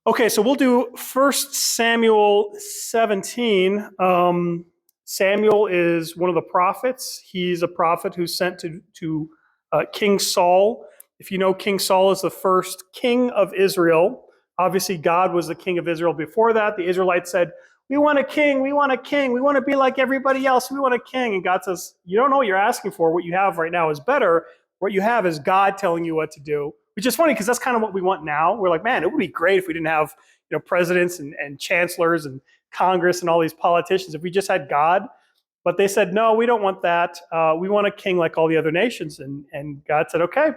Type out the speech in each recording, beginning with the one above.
Okay, so we'll do 1 Samuel 17. Samuel is one of the prophets. He's a prophet who's sent to King Saul. If you know, King Saul is the first king of Israel. Obviously, God was the king of Israel before that. The Israelites said, we want a king, we want a king, we want to be like everybody else, we want a king. And God says, you don't know what you're asking for. What you have right now is better. What you have is God telling you what to do, which is funny because that's kind of what we want now. We're like, man, it would be great if we didn't have presidents and chancellors and Congress and all these politicians. If we just had God. But they said, no, we don't want that. We want a king like all the other nations. And God said, okay,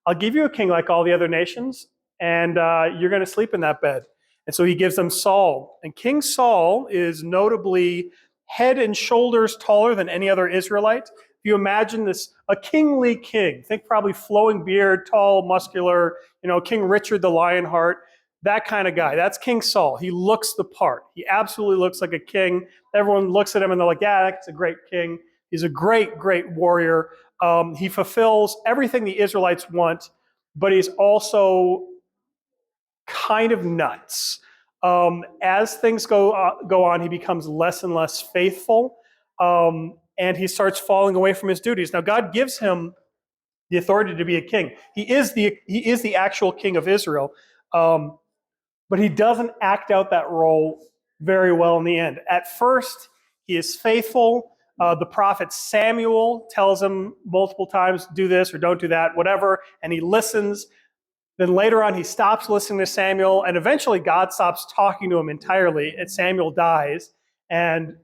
I'll give you a king like all the other nations, and you're going to sleep in that bed. And so he gives them Saul. And King Saul is notably head and shoulders taller than any other Israelite. If you imagine this, a kingly king, think probably flowing beard, tall, muscular, King Richard the Lionheart, that kind of guy. That's King Saul. He looks the part. He absolutely looks like a king. Everyone looks at him and they're like, yeah, that's a great king. He's a great, great warrior. He fulfills everything the Israelites want, but he's also kind of nuts. As things go on, he becomes less and less faithful, and he starts falling away from his duties. Now, God gives him the authority to be a king. He is the actual king of Israel, but he doesn't act out that role very well in the end. At first, he is faithful. The prophet Samuel tells him multiple times, do this or don't do that, whatever, and he listens. Then later on, he stops listening to Samuel, and eventually God stops talking to him entirely, and Samuel dies, and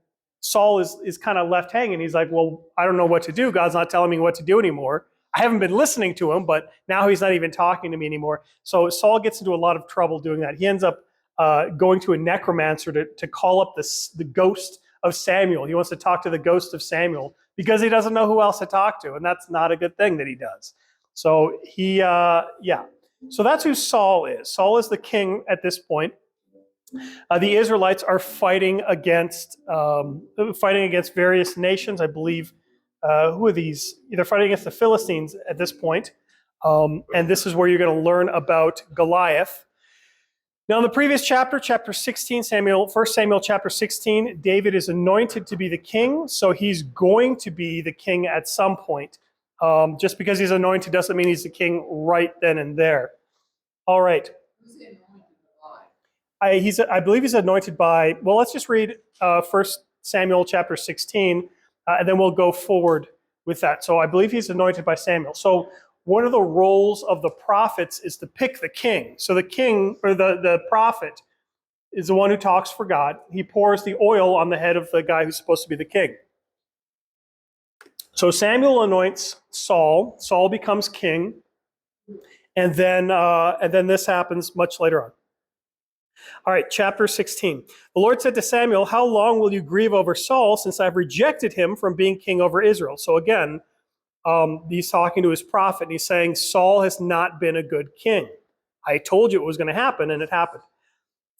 Saul is kind of left hanging. He's like, well, I don't know what to do. God's not telling me what to do anymore. I haven't been listening to him, but now he's not even talking to me anymore. So Saul gets into a lot of trouble doing that. He ends up going to a necromancer to call up the ghost of Samuel. He wants to talk to the ghost of Samuel because he doesn't know who else to talk to, and that's not a good thing that he does. So So that's who Saul is. Saul is the king at this point. The Israelites are fighting against various nations. I believe, who are these? They're fighting against the Philistines at this point. And this is where you're going to learn about Goliath. Now, in the previous chapter, chapter 16, 1 Samuel chapter 16, David is anointed to be the king. So he's going to be the king at some point. Just because he's anointed doesn't mean he's the king right then and there. All right. Who's he anointed by? I believe he's anointed by, well, let's just read 1 Samuel chapter 16, and then we'll go forward with that. So I believe he's anointed by Samuel. So one of the roles of the prophets is to pick the king. So the king, or the prophet, is the one who talks for God. He pours the oil on the head of the guy who's supposed to be the king. So Samuel anoints Saul. Saul becomes king. And then this happens much later on. All right, chapter 16. The Lord said to Samuel, how long will you grieve over Saul, since I've rejected him from being king over Israel? So again, he's talking to his prophet, and he's saying, Saul has not been a good king. I told you it was going to happen, and it happened.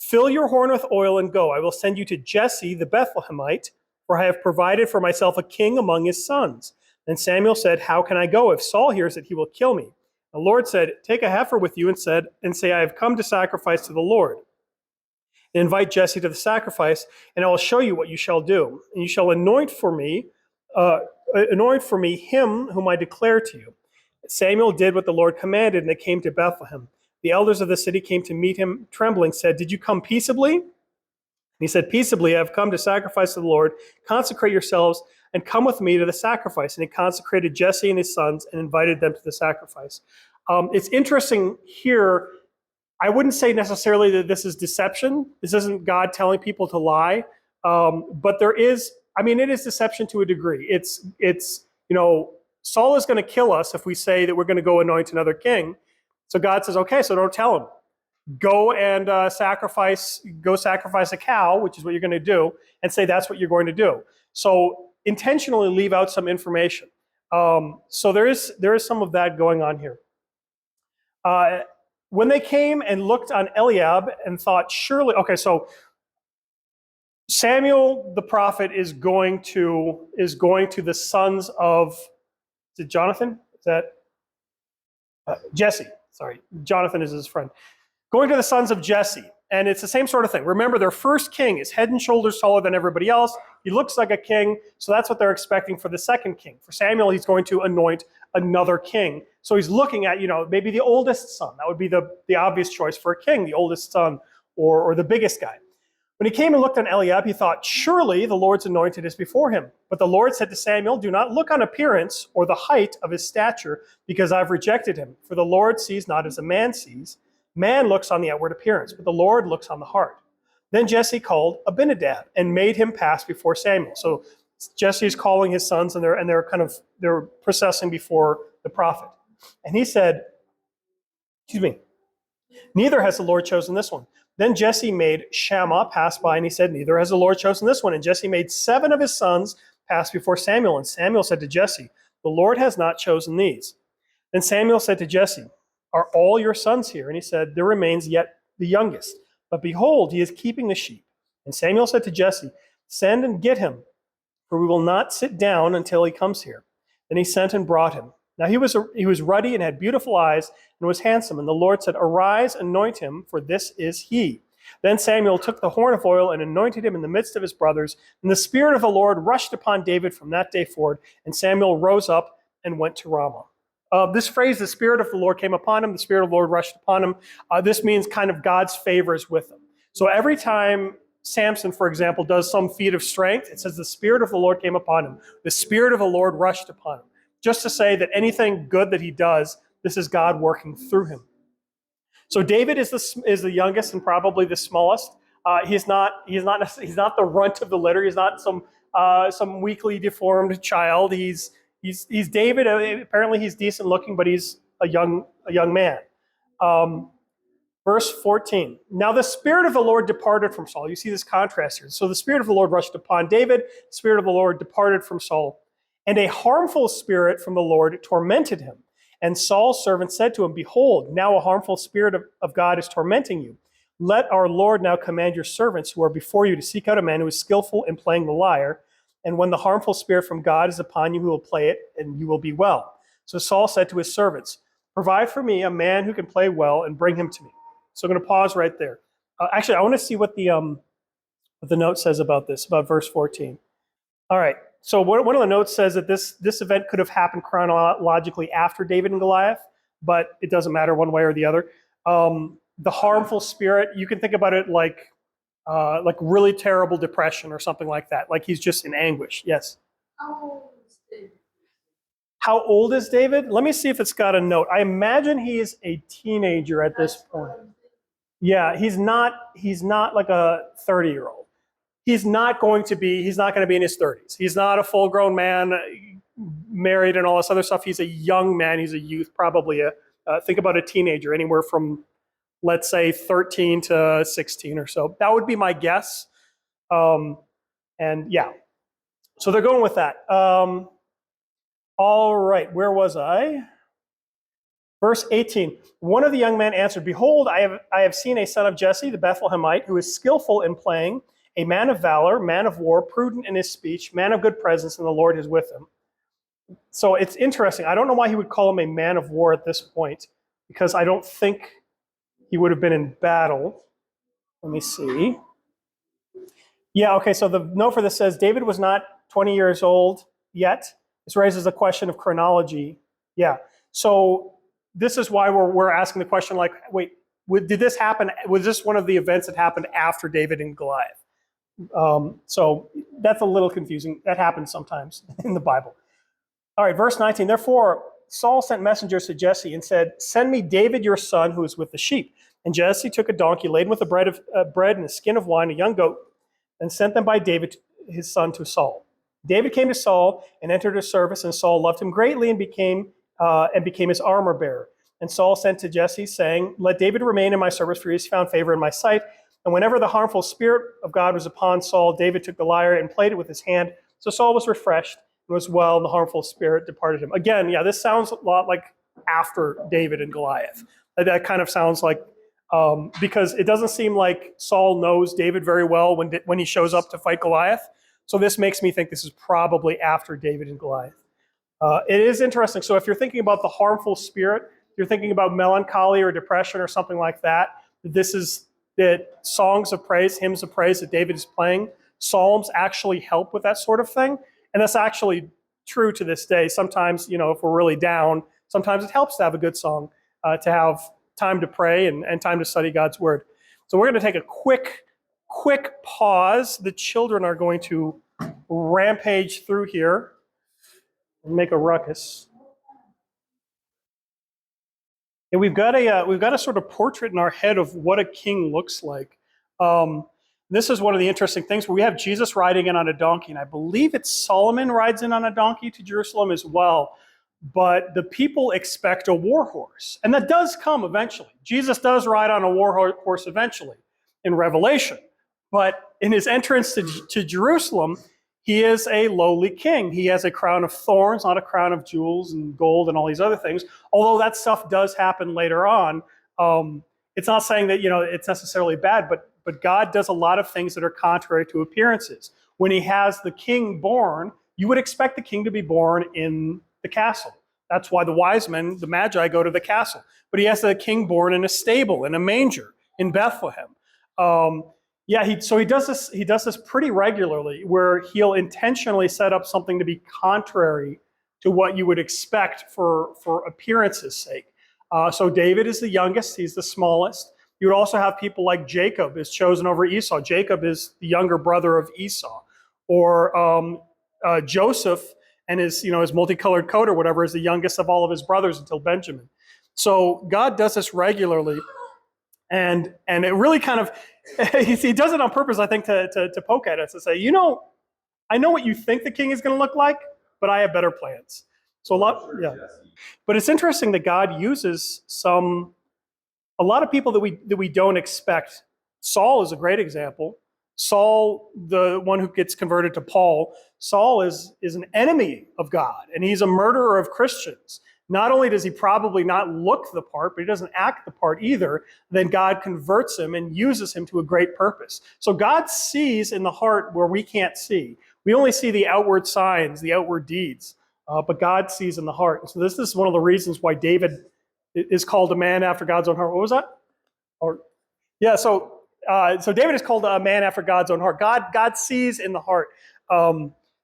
Fill your horn with oil and go. I will send you to Jesse the Bethlehemite, for I have provided for myself a king among his sons. Then Samuel said, how can I go? If Saul hears it, he will kill me. The Lord said, take a heifer with you and say, I have come to sacrifice to the Lord. Invite Jesse to the sacrifice, and I will show you what you shall do. And you shall anoint for me him whom I declare to you. Samuel did what the Lord commanded, and they came to Bethlehem. The elders of the city came to meet him, trembling, said, did you come peaceably? And he said, peaceably, I have come to sacrifice to the Lord. Consecrate yourselves and come with me to the sacrifice. And he consecrated Jesse and his sons and invited them to the sacrifice. It's interesting here. I wouldn't say necessarily that this is deception. This isn't God telling people to lie. But it is deception to a degree. It's Saul is going to kill us if we say that we're going to go anoint another king. So God says, okay, so don't tell him. Go and sacrifice a cow, which is what you're going to do, and say that's what you're going to do. So intentionally leave out some information. So there is some of that going on here. When they came and looked on Eliab and thought, surely, okay, so Samuel the prophet is going to the sons of, is it Jonathan? Is that Jesse? Sorry, Jonathan is his friend. Going to the sons of Jesse And it's the same sort of thing. Remember, their first king is head and shoulders taller than everybody else. He looks like a king, so that's what they're expecting for the second king. For Samuel, he's going to anoint another king. So he's looking at, maybe the oldest son. That would be the obvious choice for a king, the oldest son or the biggest guy. When he came and looked on Eliab, he thought, surely the Lord's anointed is before him. But the Lord said to Samuel, do not look on appearance or the height of his stature, because I've rejected him. For the Lord sees not as a man sees. Man looks on the outward appearance, but the Lord looks on the heart. Then Jesse called Abinadab and made him pass before Samuel. So Jesse is calling his sons, and they're processing before the prophet. And he said, neither has the Lord chosen this one. Then Jesse made Shammah pass by, and he said, neither has the Lord chosen this one. And Jesse made 7 of his sons pass before Samuel. And Samuel said to Jesse, the Lord has not chosen these. Then Samuel said to Jesse, are all your sons here? And he said, there remains yet the youngest. But behold, he is keeping the sheep. And Samuel said to Jesse, send and get him, for we will not sit down until he comes here. Then he sent and brought him. Now he was ruddy and had beautiful eyes and was handsome. And the Lord said, arise, anoint him, for this is he. Then Samuel took the horn of oil and anointed him in the midst of his brothers. And the Spirit of the Lord rushed upon David from that day forward. And Samuel rose up and went to Ramah. This phrase, the Spirit of the Lord came upon him, the Spirit of the Lord rushed upon him, this means kind of God's favor is with him. So every time Samson, for example, does some feat of strength, it says the Spirit of the Lord came upon him. The Spirit of the Lord rushed upon him. Just to say that anything good that he does, this is God working through him. So David is the youngest and probably the smallest. He's not the runt of the litter. He's not some weakly deformed child. He's David. Apparently he's decent looking, but he's a young man. Verse 14. Now the Spirit of the Lord departed from Saul. You see this contrast here. So the Spirit of the Lord rushed upon David. The Spirit of the Lord departed from Saul. And a harmful spirit from the Lord tormented him. And Saul's servant said to him, behold, now a harmful spirit of God is tormenting you. Let our Lord now command your servants who are before you to seek out a man who is skillful in playing the lyre. And when the harmful spirit from God is upon you, who will play it, and you will be well. So Saul said to his servants, provide for me a man who can play well and bring him to me. So I'm going to pause right there. Actually, I want to see what the note says about this, about verse 14. All right. So one of the notes says that this event could have happened chronologically after David and Goliath, but it doesn't matter one way or the other. The harmful spirit, you can think about it like really terrible depression or something like that. Like he's just in anguish. Yes. How old is David? Let me see if it's got a note. I imagine he's a teenager at this point. Yeah, he's not like a 30-year-old. He's not going to be in his 30s. He's not a full-grown man, married and all this other stuff. He's a young man. He's a youth, probably think about a teenager, anywhere from, let's say, 13 to 16 or so. That would be my guess. And yeah, so they're going with that. All right, where was I? Verse 18, one of the young men answered, behold, I have seen a son of Jesse, the Bethlehemite, who is skillful in playing, a man of valor, man of war, prudent in his speech, man of good presence, and the Lord is with him. So it's interesting. I don't know why he would call him a man of war at this point, because I don't think he would have been in battle. Let me see. Yeah, okay, so the note for this says, David was not 20 years old yet. This raises a question of chronology. Yeah, so this is why we're asking the question, like, wait, did this happen? Was this one of the events that happened after David and Goliath? So that's a little confusing. That happens sometimes in the Bible. All right, verse 19. Therefore, Saul sent messengers to Jesse and said, send me David your son who is with the sheep. And Jesse took a donkey laden with bread and a skin of wine, a young goat, and sent them by David, his son, to Saul. David came to Saul and entered his service, and Saul loved him greatly and became his armor bearer. And Saul sent to Jesse, saying, let David remain in my service, for he has found favor in my sight. And whenever the harmful spirit of God was upon Saul, David took the lyre and played it with his hand. So Saul was refreshed and was well, and the harmful spirit departed him. Again, yeah, this sounds a lot like after David and Goliath. That kind of sounds like, because it doesn't seem like Saul knows David very well when he shows up to fight Goliath. So this makes me think this is probably after David and Goliath. It is interesting. So if you're thinking about the harmful spirit, you're thinking about melancholy or depression or something like that, this is that songs of praise, hymns of praise that David is playing, psalms actually help with that sort of thing. And that's actually true to this day. Sometimes, if we're really down, sometimes it helps to have a good song, to have time to pray and time to study God's word. So we're going to take a quick pause. The children are going to rampage through here and make a ruckus. And we've got a sort of portrait in our head of what a king looks like. This is one of the interesting things where we have Jesus riding in on a donkey, and I believe it's Solomon rides in on a donkey to Jerusalem as well. But the people expect a war horse, and that does come eventually. Jesus does ride on a war horse eventually in Revelation, but in his entrance to Jerusalem, he is a lowly king. He has a crown of thorns, not a crown of jewels and gold and all these other things. Although that stuff does happen later on, it's not saying that it's necessarily bad, but God does a lot of things that are contrary to appearances. When he has the king born, you would expect the king to be born in the castle. That's why the wise men, the Magi, go to the castle. But he has the king born in a stable, in a manger, in Bethlehem. He does this. He does this pretty regularly, where he'll intentionally set up something to be contrary to what you would expect for appearance's sake. So David is the youngest; he's the smallest. You would also have people like Jacob is chosen over Esau. Jacob is the younger brother of Esau, or Joseph and his multicolored coat or whatever is the youngest of all of his brothers until Benjamin. So God does this regularly. And it really kind of, he does it on purpose, I think, to poke at us, to say, I know what you think the king is going to look like, but I have better plans. So But it's interesting that God uses a lot of people that we don't expect. Saul is a great example. Saul, the one who gets converted to Paul, Saul is an enemy of God, and he's a murderer of Christians. Not only does he probably not look the part, but he doesn't act the part either, then God converts him and uses him to a great purpose. So God sees in the heart where we can't see. We only see the outward signs, the outward deeds, but God sees in the heart. And so this is one of the reasons why David is called a man after God's own heart. What was that? So David is called a man after God's own heart. God sees in the heart.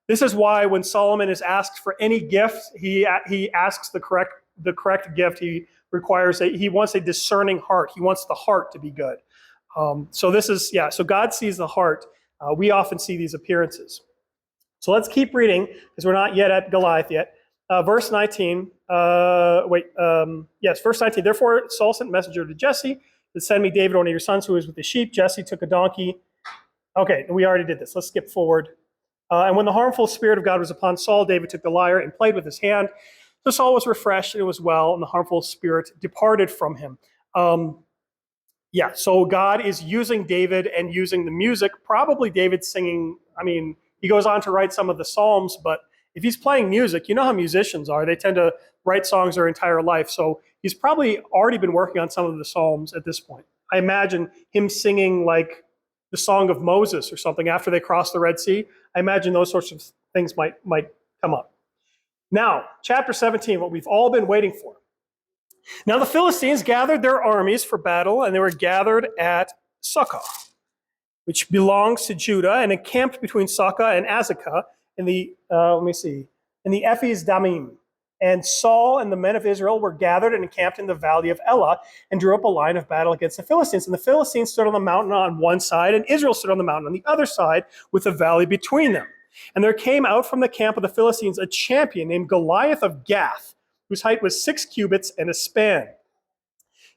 This is why when Solomon is asked for any gift, he asks the correct gift. He wants a discerning heart. He wants the heart to be good. So God sees the heart. We often see these appearances. So let's keep reading because we're not yet at Goliath yet. Verse 19. Verse 19. Therefore Saul sent a messenger to Jesse to send me David, one of your sons, who is with the sheep. Jesse took a donkey. Okay, we already did this. Let's skip forward. And when the harmful spirit of God was upon Saul, David took the lyre and played with his hand. So Saul was refreshed and it was well, and the harmful spirit departed from him. So God is using David and using the music. Probably David singing. He goes on to write some of the Psalms, but if he's playing music, you know how musicians are. They tend to write songs their entire life. So he's probably already been working on some of the Psalms at this point. I imagine him singing like the Song of Moses or something after they crossed the Red Sea. I imagine those sorts of things might come up. Now, chapter 17, what we've all been waiting for. Now the Philistines gathered their armies for battle, and they were gathered at Succoth, which belongs to Judah, and encamped between Succoth and Azekah in the Ephes Damim. And Saul and the men of Israel were gathered and encamped in the valley of Elah and drew up a line of battle against the Philistines. And the Philistines stood on the mountain on one side, and Israel stood on the mountain on the other side, with a valley between them. And there came out from the camp of the Philistines a champion named Goliath of Gath, whose height was 6 cubits and a span.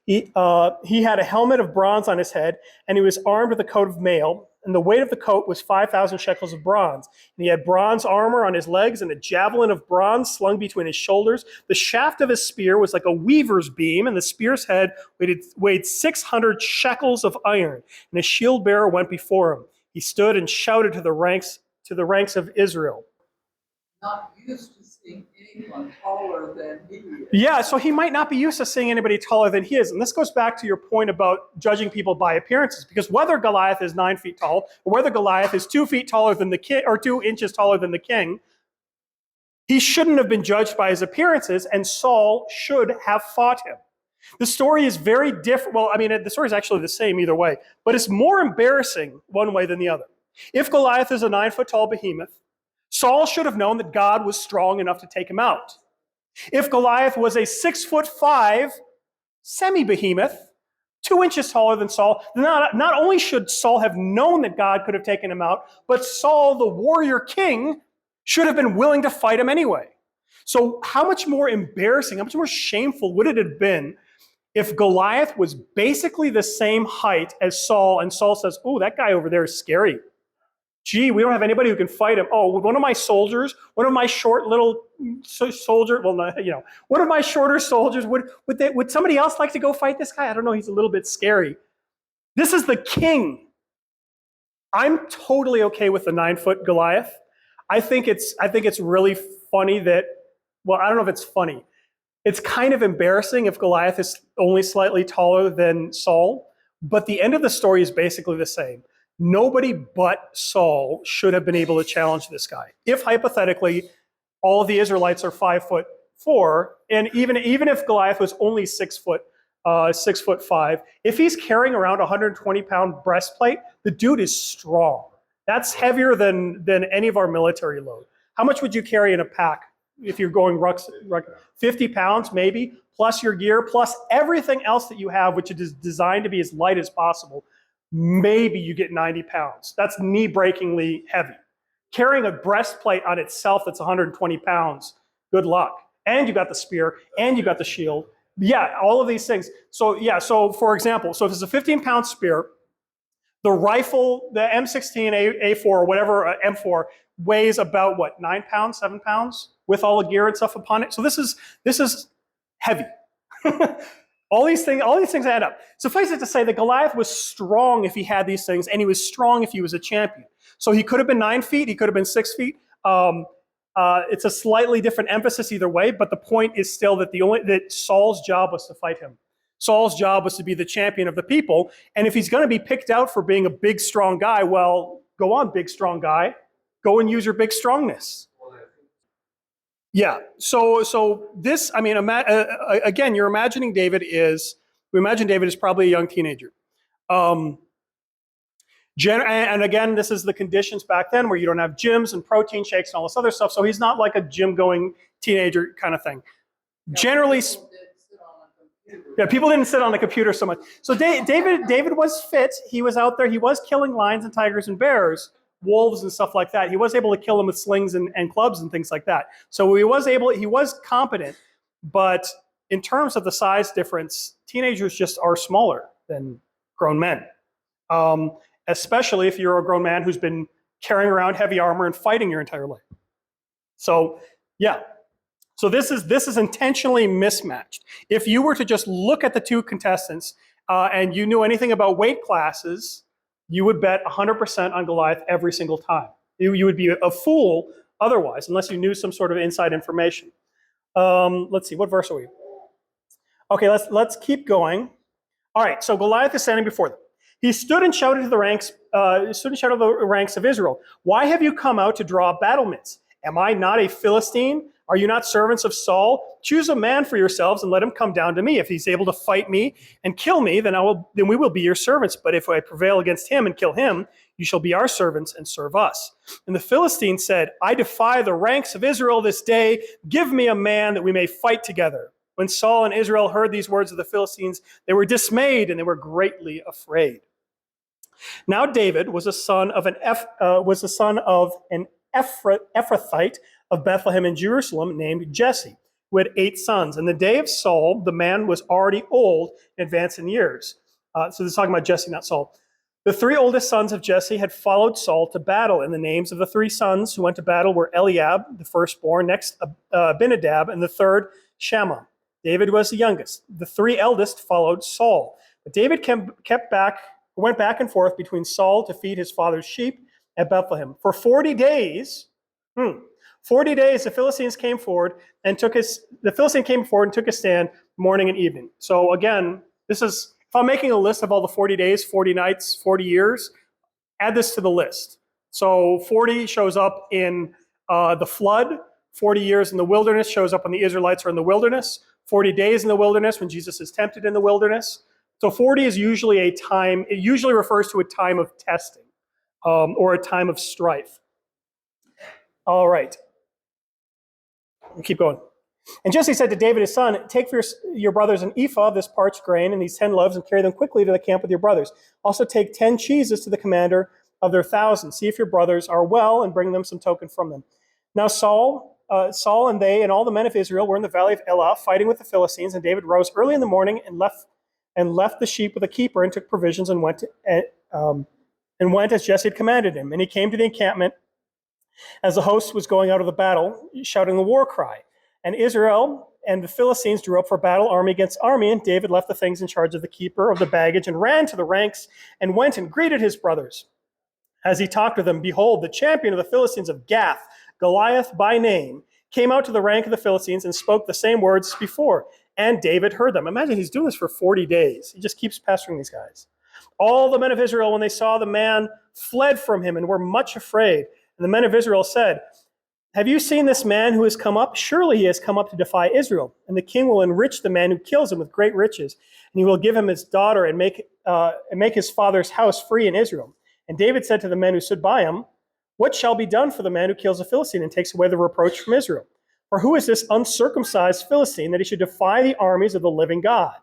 He had a helmet of bronze on his head, and he was armed with a coat of mail. And the weight of the coat was 5,000 shekels of bronze. And he had bronze armor on his legs and a javelin of bronze slung between his shoulders. The shaft of his spear was like a weaver's beam, and the spear's head weighed 600 shekels of iron. And a shield bearer went before him. He stood and shouted to the ranks of Israel. Not used to seeing anyone taller than he is. Yeah, so he might not be used to seeing anybody taller than he is. And this goes back to your point about judging people by appearances. Because whether Goliath is 9 feet tall, or whether Goliath is 2 feet taller than the king, or 2 inches taller than the king, he shouldn't have been judged by his appearances, and Saul should have fought him. The story is very different. Well, I mean, the story is actually the same either way, but it's more embarrassing one way than the other. If Goliath is a 9 foot tall behemoth, Saul should have known that God was strong enough to take him out. If Goliath was a 6'5" semi-behemoth, 2 inches taller than Saul, not only should Saul have known that God could have taken him out, but Saul, the warrior king, should have been willing to fight him anyway. So how much more embarrassing, how much more shameful would it have been if Goliath was basically the same height as Saul, and Saul says, "Oh, that guy over there is scary. Gee, we don't have anybody who can fight him. Oh, one of my soldiers, one of my short little soldier, well, one of my shorter soldiers, would somebody else like to go fight this guy? I don't know, he's a little bit scary." This is the king. I'm totally okay with the 9 foot Goliath. I think it's really funny that, well, I don't know if it's funny. It's kind of embarrassing if Goliath is only slightly taller than Saul, but the end of the story is basically the same. Nobody but Saul should have been able to challenge this guy. If hypothetically all of the Israelites are 5'4", and even if Goliath was only 6'5", if he's carrying around a 120-pound breastplate, the dude is strong. That's heavier than any of our military load. How much would you carry in a pack if you're going 50 pounds maybe, plus your gear, plus everything else that you have, which is designed to be as light as possible? Maybe you get 90 pounds. That's knee-breakingly heavy. Carrying a breastplate on itself that's 120 pounds, good luck. And you got the spear, and you got the shield. Yeah, all of these things. So for example, so if it's a 15-pound spear, the rifle, the M16, A4, or whatever, M4, weighs about, 9 pounds, 7 pounds, with all the gear and stuff upon it. So this is heavy. All these things add up. Suffice it to say that Goliath was strong if he had these things, and he was strong if he was a champion. So he could have been 9 feet, he could have been 6 feet. It's a slightly different emphasis either way, but the point is still that that Saul's job was to fight him. Saul's job was to be the champion of the people, and if he's going to be picked out for being a big, strong guy, well, go on, big, strong guy. Go and use your big strongness. Yeah. So this, I mean, again, we imagine David is probably a young teenager. And again, this is the conditions back then where you don't have gyms and protein shakes and all this other stuff. So he's not like a gym-going teenager kind of thing. Generally, people didn't sit on the computer so much. So David was fit. He was out there. He was killing lions and tigers and bears, wolves and stuff like that. He was able to kill them with slings and clubs and things like that. So he was competent, but in terms of the size difference, teenagers just are smaller than grown men. Especially if you're a grown man who's been carrying around heavy armor and fighting your entire life. So, yeah. So this is intentionally mismatched. If you were to just look at the two contestants and you knew anything about weight classes, you would bet 100% on Goliath every single time. You would be a fool otherwise, unless you knew some sort of inside information. Let's see, what verse are we? Okay, let's keep going. All right, so Goliath is standing before them. He stood and shouted to the ranks of Israel, "Why have you come out to draw battlements? Am I not a Philistine? Are you not servants of Saul? Choose a man for yourselves and let him come down to me. If he's able to fight me and kill me, then we will be your servants. But if I prevail against him and kill him, you shall be our servants and serve us." And the Philistine said, "I defy the ranks of Israel this day. Give me a man that we may fight together." When Saul and Israel heard these words of the Philistines, they were dismayed and they were greatly afraid. Now David was a son of an Ephrathite of Bethlehem in Jerusalem named Jesse, who had 8 sons. In the day of Saul, the man was already old and advanced in years. So this is talking about Jesse, not Saul. The 3 oldest sons of Jesse had followed Saul to battle, and the names of the 3 sons who went to battle were Eliab, the firstborn, next Abinadab, and the third Shammah. David was the youngest. The 3 eldest followed Saul. But David went back and forth between Saul to feed his father's sheep at Bethlehem. For 40 days, the Philistine came forward and took a stand morning and evening. So again, this is, if I'm making a list of all the 40 days, 40 nights, 40 years, add this to the list. So 40 shows up in the flood, 40 years in the wilderness shows up when the Israelites are in the wilderness, 40 days in the wilderness when Jesus is tempted in the wilderness. So 40 is usually a time, it usually refers to a time of testing or a time of strife. All right. We'll keep going. And Jesse said to David his son, take for your brothers an ephah of this parched grain and these 10 loaves and carry them quickly to the camp with your brothers. Also take 10 cheeses to the commander of their 1,000. See if your brothers are well and bring them some token from them. Now Saul and they and all the men of Israel were in the valley of Elah fighting with the Philistines, and David rose early in the morning and left the sheep with a keeper and took provisions and went as Jesse had commanded him. And he came to the encampment as the host was going out of the battle, shouting the war cry. And Israel and the Philistines drew up for battle, army against army, and David left the things in charge of the keeper of the baggage and ran to the ranks and went and greeted his brothers. As he talked with them, behold, the champion of the Philistines of Gath, Goliath by name, came out to the rank of the Philistines and spoke the same words before. And David heard them. Imagine he's doing this for 40 days. He just keeps pestering these guys. All the men of Israel, when they saw the man, fled from him and were much afraid. And the men of Israel said, have you seen this man who has come up? Surely he has come up to defy Israel. And the king will enrich the man who kills him with great riches. And he will give him his daughter and make his father's house free in Israel. And David said to the men who stood by him, what shall be done for the man who kills a Philistine and takes away the reproach from Israel? For who is this uncircumcised Philistine that he should defy the armies of the living God?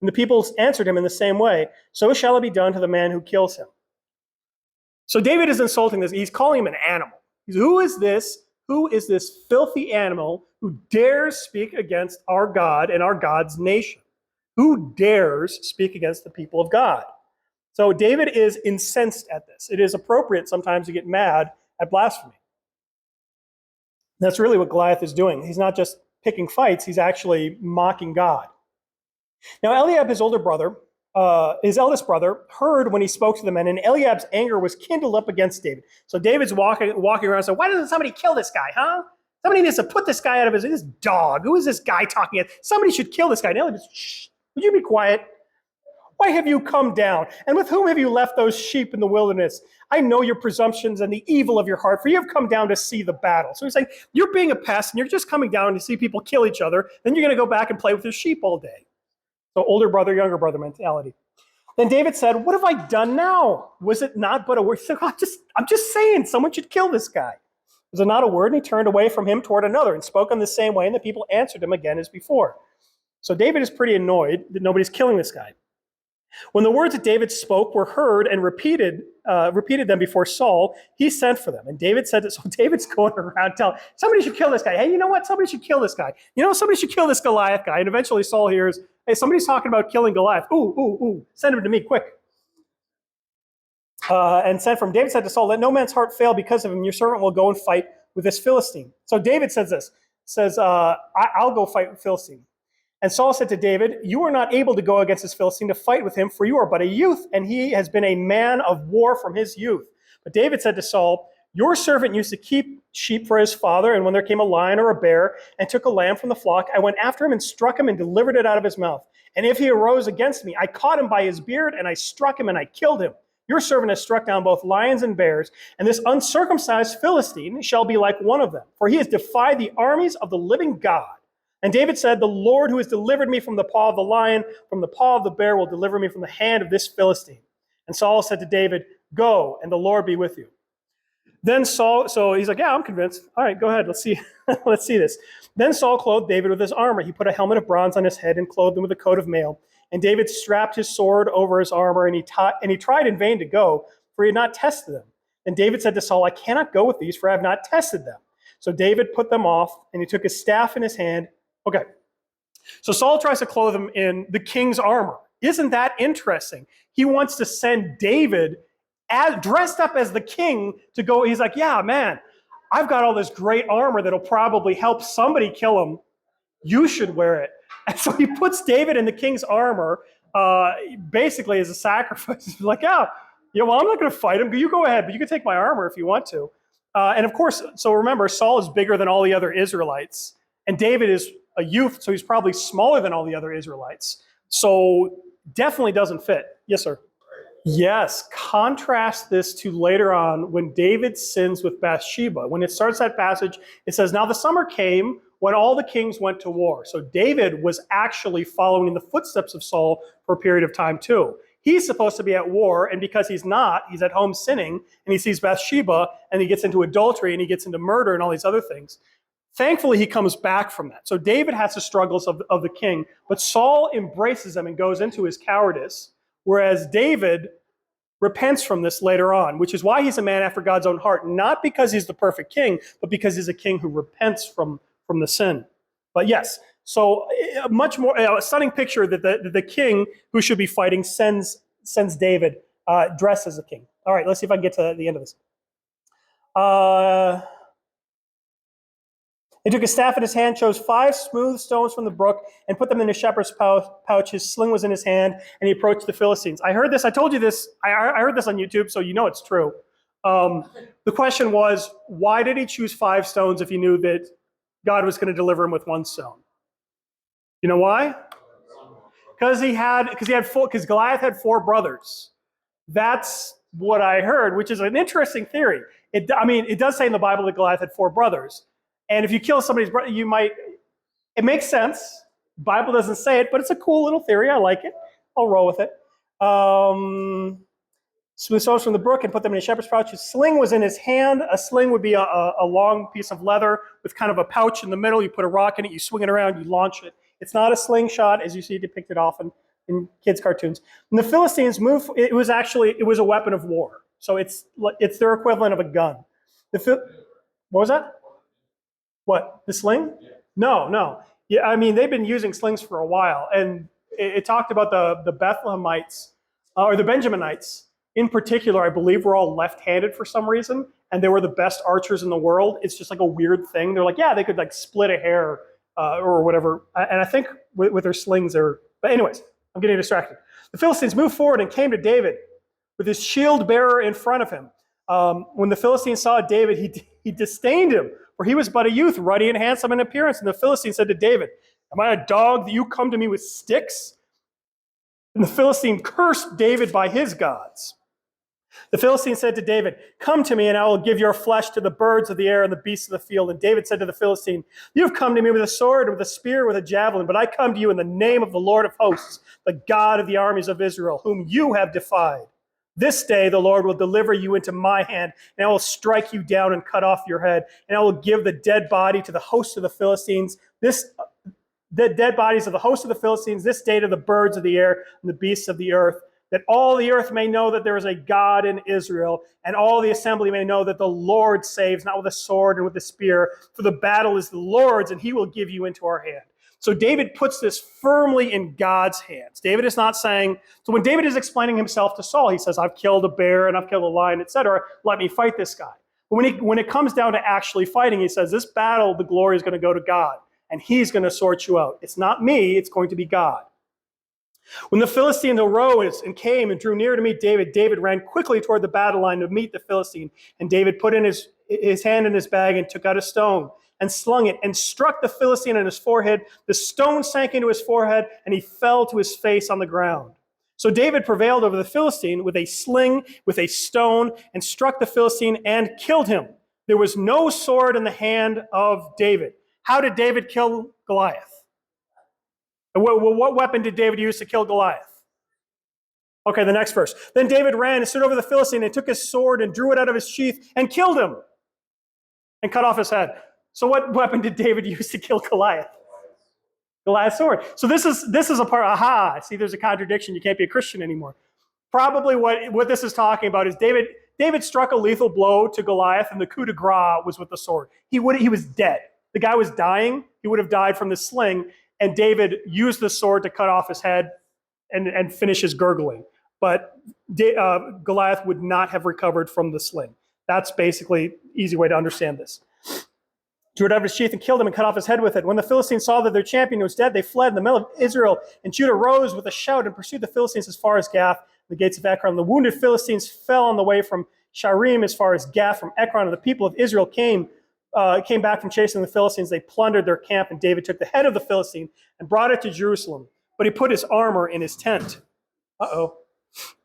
And the people answered him in the same way, so shall it be done to the man who kills him. So David is insulting this. He's calling him an animal. Who is this? Who is this filthy animal who dares speak against our God and our God's nation? Who dares speak against the people of God? So David is incensed at this. It is appropriate sometimes to get mad at blasphemy. That's really what Goliath is doing. He's not just picking fights, he's actually mocking God. Now Eliab, his older brother, his eldest brother, heard when he spoke to the men, and Eliab's anger was kindled up against David. So David's walking around and said, why doesn't somebody kill this guy, huh? Somebody needs to put this guy out of his dog. Who is this guy talking at? Somebody should kill this guy. And Eliab says, shh, would you be quiet? Why have you come down? And with whom have you left those sheep in the wilderness? I know your presumptions and the evil of your heart, for you have come down to see the battle. So he's saying, you're being a pest, and you're just coming down to see people kill each other. Then you're going to go back and play with your sheep all day. So older brother, younger brother mentality. Then David said, what have I done now? Was it not but a word? He said, I'm just saying, someone should kill this guy. Was it not a word? And he turned away from him toward another and spoke in the same way, and the people answered him again as before. So David is pretty annoyed that nobody's killing this guy. When the words that David spoke were heard and repeated them before Saul, he sent for them. And David said, so David's going around telling, somebody should kill this guy. Hey, you know what? Somebody should kill this guy. You know, somebody should kill this Goliath guy. And eventually Saul hears, hey, somebody's talking about killing Goliath. Ooh, send him to me, quick. And sent from David said to Saul, let no man's heart fail because of him. Your servant will go and fight with this Philistine. So David says, I'll go fight with Philistine. And Saul said to David, you are not able to go against this Philistine to fight with him, for you are but a youth, and he has been a man of war from his youth. But David said to Saul, your servant used to keep sheep for his father, and when there came a lion or a bear and took a lamb from the flock, I went after him and struck him and delivered it out of his mouth. And if he arose against me, I caught him by his beard, and I struck him and I killed him. Your servant has struck down both lions and bears, and this uncircumcised Philistine shall be like one of them, for he has defied the armies of the living God. And David said, the Lord who has delivered me from the paw of the lion, from the paw of the bear, will deliver me from the hand of this Philistine. And Saul said to David, go, and the Lord be with you. Then Saul, so he's like, yeah, I'm convinced. All right, go ahead, let's see this. Then Saul clothed David with his armor. He put a helmet of bronze on his head and clothed him with a coat of mail. And David strapped his sword over his armor, and he tried in vain to go, for he had not tested them. And David said to Saul, I cannot go with these, for I have not tested them. So David put them off, and he took his staff in his hand. Okay, so Saul tries to clothe him in the king's armor. Isn't that interesting? He wants to send David dressed up as the king to go. He's like, yeah, man, I've got all this great armor that'll probably help somebody kill him. You should wear it. And so he puts David in the king's armor basically as a sacrifice. He's like, well, I'm not going to fight him. You go ahead, but you can take my armor if you want to. And of course, so remember, Saul is bigger than all the other Israelites. And David is a youth, so he's probably smaller than all the other Israelites. So definitely doesn't fit. Yes, sir. Yes, contrast this to later on when David sins with Bathsheba. When it starts that passage, it says, now the summer came when all the kings went to war. So David was actually following in the footsteps of Saul for a period of time too. He's supposed to be at war, and because he's not, he's at home sinning, and he sees Bathsheba, and he gets into adultery, and he gets into murder and all these other things. Thankfully, he comes back from that. So David has the struggles of the king, but Saul embraces them and goes into his cowardice, whereas David repents from this later on, which is why he's a man after God's own heart, not because he's the perfect king, but because he's a king who repents from the sin. But yes, so much more a stunning picture that the king who should be fighting sends David dressed as a king. All right, let's see if I can get to the end of this. He took a staff in his hand, chose 5 smooth stones from the brook, and put them in his shepherd's pouch. His sling was in his hand, and he approached the Philistines. I heard this. I told you this. I heard this on YouTube, so you know it's true. The question was, why did he choose 5 stones if he knew that God was going to deliver him with 1 stone? You know why? Because Goliath had 4 brothers. That's what I heard, which is an interesting theory. It does say in the Bible that Goliath had 4 brothers. And if you kill somebody's brother, it makes sense. The Bible doesn't say it, but it's a cool little theory. I like it. I'll roll with it. Smooth stones from the brook and put them in a shepherd's pouch. His sling was in his hand. A sling would be a long piece of leather with kind of a pouch in the middle. You put a rock in it, you swing it around, you launch it. It's not a slingshot as you see depicted often in kids' cartoons. And the Philistines moved. It was a weapon of war. So it's their equivalent of a gun. What was that? What, the sling? No. Yeah, they've been using slings for a while, and it talked about the Bethlehemites or the Benjaminites in particular. I believe were all left-handed for some reason, and they were the best archers in the world. It's just like a weird thing. They're like, yeah, they could like split a hair or whatever. And I think with their slings, but anyways, I'm getting distracted. The Philistines moved forward and came to David with his shield bearer in front of him. When the Philistines saw David, he disdained him, for he was but a youth, ruddy and handsome in appearance. And the Philistine said to David, "Am I a dog that you come to me with sticks?" And the Philistine cursed David by his gods. The Philistine said to David, "Come to me, and I will give your flesh to the birds of the air and the beasts of the field." And David said to the Philistine, "You have come to me with a sword, with a spear, with a javelin, but I come to you in the name of the Lord of hosts, the God of the armies of Israel, whom you have defied. This day the Lord will deliver you into my hand, and I will strike you down and cut off your head, and I will give the dead body to the host of the Philistines, the dead bodies of the host of the Philistines, this day to the birds of the air and the beasts of the earth, that all the earth may know that there is a God in Israel, and all the assembly may know that the Lord saves, not with a sword and with a spear, for the battle is the Lord's, and he will give you into our hand." So David puts this firmly in God's hands. David is not saying, so when David is explaining himself to Saul, he says, "I've killed a bear and I've killed a lion, etc. Let me fight this guy." But when it comes down to actually fighting, he says, this battle, the glory is going to go to God, and he's going to sort you out. It's not me, it's going to be God. When the Philistines arose and came and drew near to meet David, David ran quickly toward the battle line to meet the Philistine. And David put in his hand in his bag and took out a stone and slung it and struck the Philistine on his forehead. The stone sank into his forehead, and he fell to his face on the ground. So David prevailed over the Philistine with a sling, with a stone, and struck the Philistine and killed him. There was no sword in the hand of David. How did David kill Goliath? And what weapon did David use to kill Goliath? Okay, the next verse. Then David ran and stood over the Philistine and took his sword and drew it out of his sheath and killed him and cut off his head. So what weapon did David use to kill Goliath? Goliath's sword. So this is a part, aha, see, there's a contradiction. You can't be a Christian anymore. Probably what this is talking about is David struck a lethal blow to Goliath, and the coup de grace was with the sword. He was dead. The guy was dying. He would have died from the sling, and David used the sword to cut off his head and finish his gurgling. But Goliath would not have recovered from the sling. That's basically easy way to understand this. Drew it out of his sheath and killed him and cut off his head with it. When the Philistines saw that their champion was dead, they fled. In the middle of Israel, and Judah rose with a shout and pursued the Philistines as far as Gath, the gates of Ekron. The wounded Philistines fell on the way from Sharim as far as Gath, from Ekron, and the people of Israel came back from chasing the Philistines. They plundered their camp, and David took the head of the Philistine and brought it to Jerusalem. But he put his armor in his tent.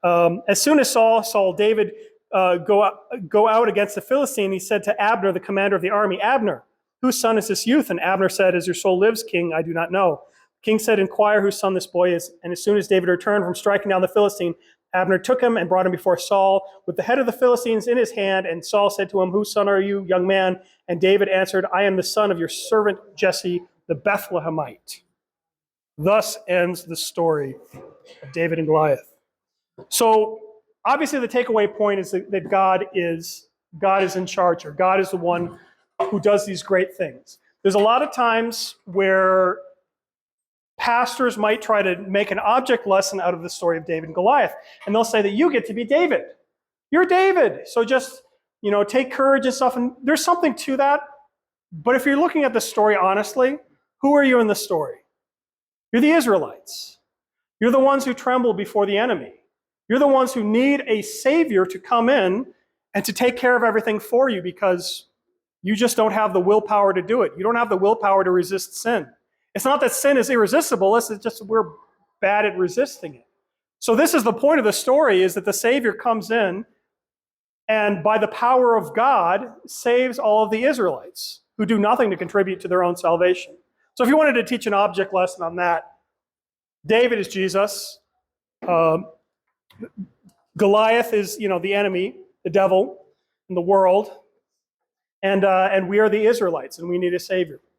As soon as saw David go out against the Philistine, he said to Abner, the commander of the army, "Abner, whose son is this youth? And Abner said, as your soul lives, king, I do not know. The king said, inquire whose son this boy is. And as soon as David returned from striking down the Philistine, Abner took him and brought him before Saul with the head of the Philistines in his hand. And Saul said to him, whose son are you, young man? And David answered, I am the son of your servant Jesse, the Bethlehemite. Thus ends the story of David and Goliath. So obviously the takeaway point is that God is in charge, or God is the one who does these great things. There's a lot of times where pastors might try to make an object lesson out of the story of David and Goliath, and they'll say that you get to be David. You're David, so just, take courage and stuff, and there's something to that. But if you're looking at the story honestly, who are you in the story? You're the Israelites. You're the ones who tremble before the enemy. You're the ones who need a savior to come in and to take care of everything for you, because you just don't have the willpower to do it. You don't have the willpower to resist sin. It's not that sin is irresistible, it's just we're bad at resisting it. So this is the point of the story, is that the Savior comes in and by the power of God saves all of the Israelites who do nothing to contribute to their own salvation. So if you wanted to teach an object lesson on that, David is Jesus. Goliath is, the enemy, the devil, and the world. And we are the Israelites, and we need a Savior.